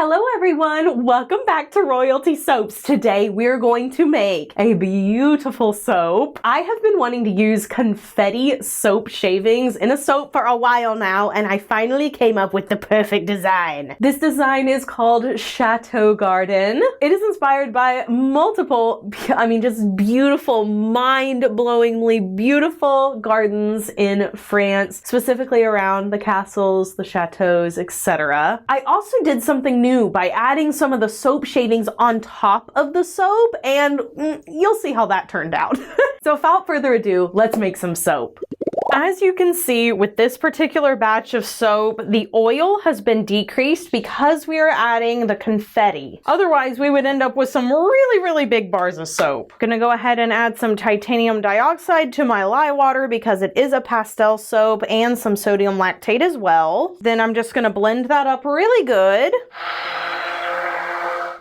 Hello everyone, welcome back to Royalty Soaps. Today we're going to make a beautiful soap. I have been wanting to use confetti soap shavings in a soap for a while now, and I finally came up with the perfect design. This design is called Chateau Garden. It is inspired by multiple, just beautiful, mind-blowingly beautiful gardens in France, specifically around the castles, the chateaus, etc. I also did something new by adding some of the soap shavings on top of the soap, and you'll see how that turned out. So without further ado, let's make some soap. As you can see with this particular batch of soap, the oil has been decreased because we are adding the confetti. Otherwise, we would end up with some really big bars of soap. Gonna go ahead and add some titanium dioxide to my lye water because it is a pastel soap, and some sodium lactate as well. Then I'm just gonna blend that up really good.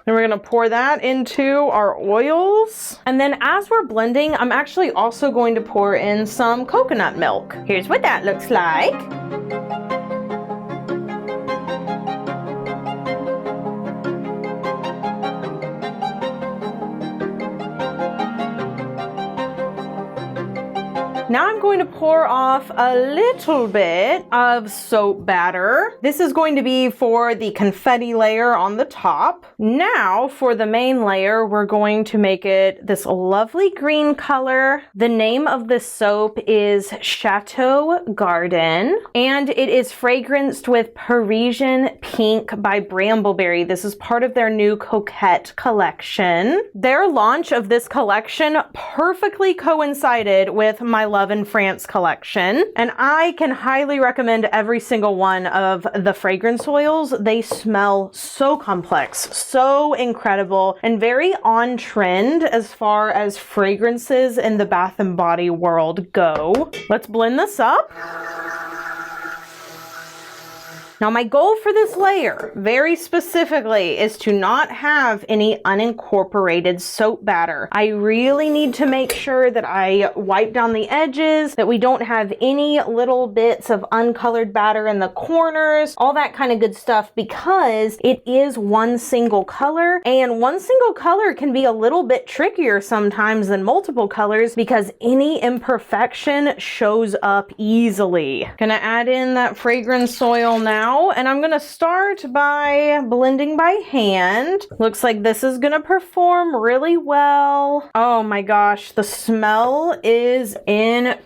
Then we're gonna pour that into our oils. And then as we're blending, I'm actually also going to pour in some coconut milk. Here's what that looks like. Now I'm going to pour off a little bit of soap batter. This is going to be for the confetti layer on the top. Now for the main layer, we're going to make it this lovely green color. The name of this soap is Chateau Garden, and it is fragranced with Parisian Pink by Brambleberry. This is part of their new Coquette collection. Their launch of this collection perfectly coincided with my Love in France collection, and I can highly recommend every single one of the fragrance oils. They smell so complex, so incredible, and very on trend as far as fragrances in the Bath and Body world go. Let's blend this up. Now my goal for this layer, very specifically, is to not have any unincorporated soap batter. I really need to make sure that I wipe down the edges, that we don't have any little bits of uncolored batter in the corners, all that kind of good stuff, because it is one single color, and one single color can be a little bit trickier sometimes than multiple colors because any imperfection shows up easily. Gonna add in that fragrance oil now. And I'm gonna start by blending by hand. Looks like this is gonna perform really well. Oh my gosh, the smell is incredible.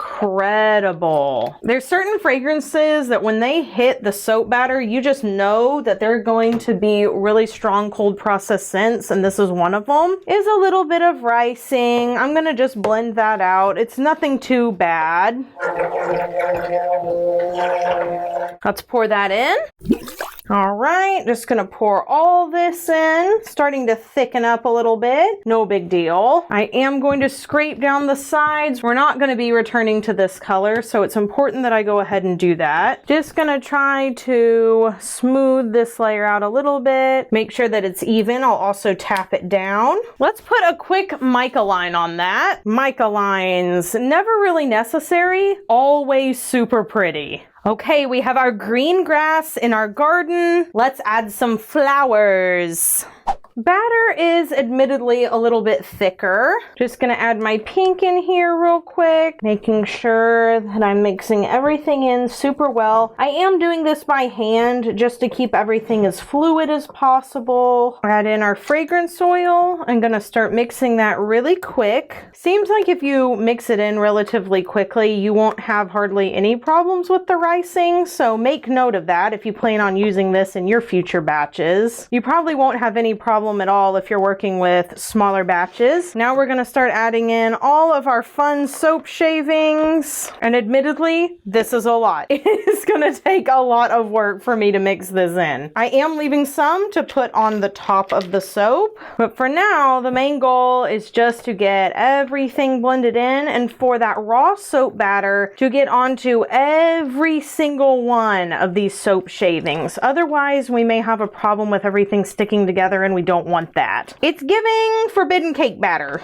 There's certain fragrances that when they hit the soap batter, you just know that they're going to be really strong cold process scents, and this is one of them. Is a little bit of ricing. I'm gonna just blend that out. It's nothing too bad. Let's pour that in. All right, just gonna pour all this in, starting to thicken up a little bit. No big deal. I am going to scrape down the sides. We're not gonna be returning to this color, so it's important that I go ahead and do that. Just gonna try to smooth this layer out a little bit, make sure that it's even. I'll also tap it down. Let's put a quick mica line on that. Mica lines, never really necessary, always super pretty. Okay, we have our green grass in our garden. Let's add some flowers. Batter is admittedly a little bit thicker. Just gonna add my pink in here real quick, making sure that I'm mixing everything in super well. I am doing this by hand just to keep everything as fluid as possible. Add in our fragrance oil. I'm gonna start mixing that really quick. Seems like if you mix it in relatively quickly, you won't have hardly any problems with the ricing, so make note of that if you plan on using this in your future batches. You probably won't have any problem at all if you're working with smaller batches. Now we're gonna start adding in all of our fun soap shavings. And admittedly, this is a lot. It is gonna take a lot of work for me to mix this in. I am leaving some to put on the top of the soap, but for now, the main goal is just to get everything blended in and for that raw soap batter to get onto every single one of these soap shavings. Otherwise, we may have a problem with everything sticking together, and we don't want that. It's giving forbidden cake batter.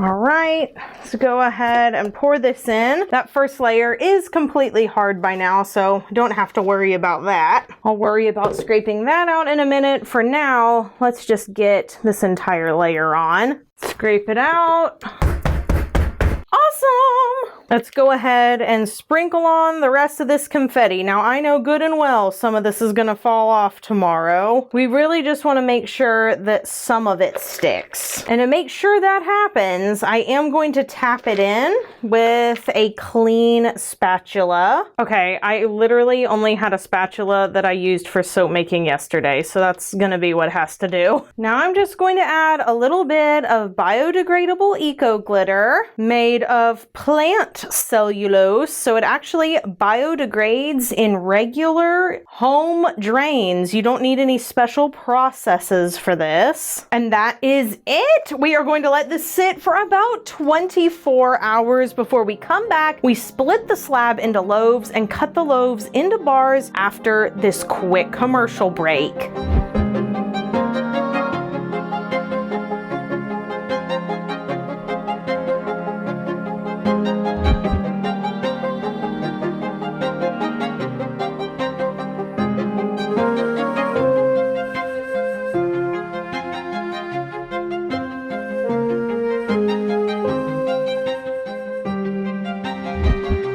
All right, let's go ahead and pour this in. That first layer is completely hard by now, so don't have to worry about that. I'll worry about scraping that out in a minute. For now, let's just get this entire layer on. Scrape it out. Awesome! Let's go ahead and sprinkle on the rest of this confetti. Now, I know good and well some of this is going to fall off tomorrow. We really just want to make sure that some of it sticks. And to make sure that happens, I am going to tap it in with a clean spatula. Okay, I literally only had a spatula that I used for soap making yesterday, so that's going to be what has to do. Now, I'm just going to add a little bit of biodegradable eco glitter made of plant cellulose, so it actually biodegrades in regular home drains. You don't need any special processes for this. And that is it. We are going to let this sit for about 24 hours before we come back. We split the slab into loaves and cut the loaves into bars after this quick commercial break.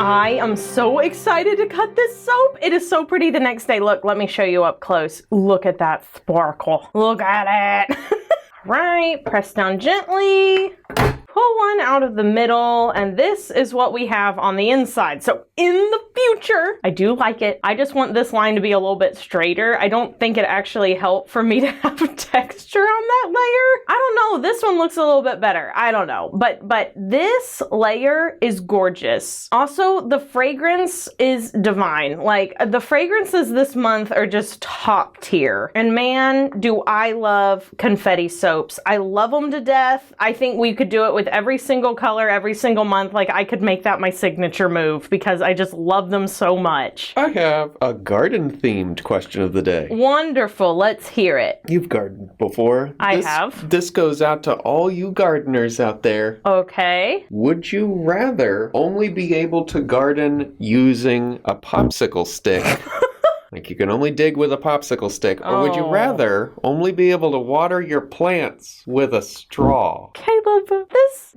I am so excited to cut this soap. It is so pretty the next day. Look, let me show you up close. Look at that sparkle. Look at it. Right, press down gently. Pull one out of the middle, and this is what we have on the inside. So in the future, I do like it. I just want this line to be a little bit straighter. I don't think it actually helped for me to have texture on that layer. I don't know, this one looks a little bit better. I don't know, but this layer is gorgeous. Also, the fragrance is divine. Like, the fragrances this month are just top tier. And man, do I love confetti soaps. I love them to death. I think we could do it with every single color, every single month. Like, I could make that my signature move because I just love them so much. I have a garden-themed question of the day. Wonderful. Let's hear it. You've gardened before. I have. This goes out to all you gardeners out there. Okay. Would you rather only be able to garden using a popsicle stick? Like, you can only dig with a popsicle stick. Or would you rather only be able to water your plants with a straw? Caleb,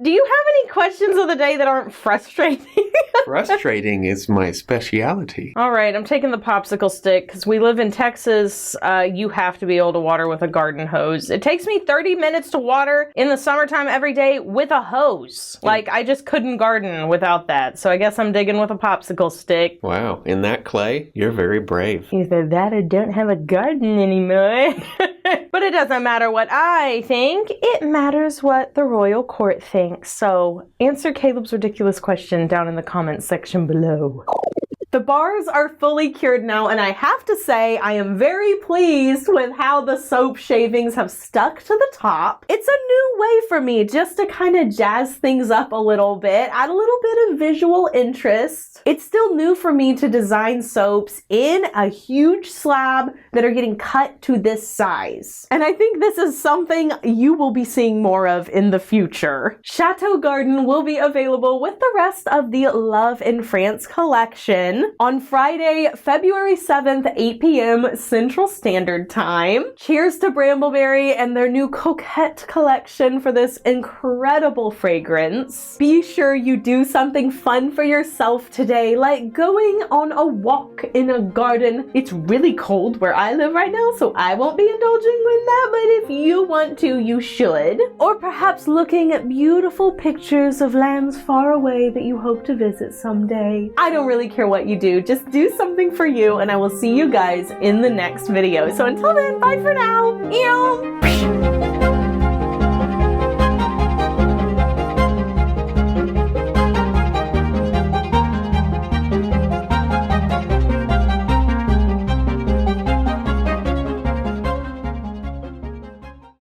do you have any questions of the day that aren't frustrating? Frustrating is my speciality. All right, I'm taking the popsicle stick because we live in Texas. You have to be able to water with a garden hose. It takes me 30 minutes to water in the summertime every day with a hose. Like, I just couldn't garden without that. So I guess I'm digging with a popsicle stick. Wow, in that clay, you're very brave. Either that or don't have a garden anymore. But it doesn't matter what I think. It matters what the royal court thinks. So answer Caleb's ridiculous question down in the comments section below. The bars are fully cured now, and I have to say I am very pleased with how the soap shavings have stuck to the top. It's a new way for me just to kind of jazz things up a little bit, add a little bit of visual interest. It's still new for me to design soaps in a huge slab that are getting cut to this size. And I think this is something you will be seeing more of in the future. Chateau Garden will be available with the rest of the Love in France collection on Friday, February 7th, 8 p.m. Central Standard Time. Cheers to Brambleberry and their new Coquette collection for this incredible fragrance. Be sure you do something fun for yourself today, like going on a walk in a garden. It's really cold where I live right now, so I won't be indulging with that, but if you want to, you should. Or perhaps looking at beautiful pictures of lands far away that you hope to visit someday. I don't really care what you do, just do something for you, and I will see you guys in the next video. So until then, bye for now, and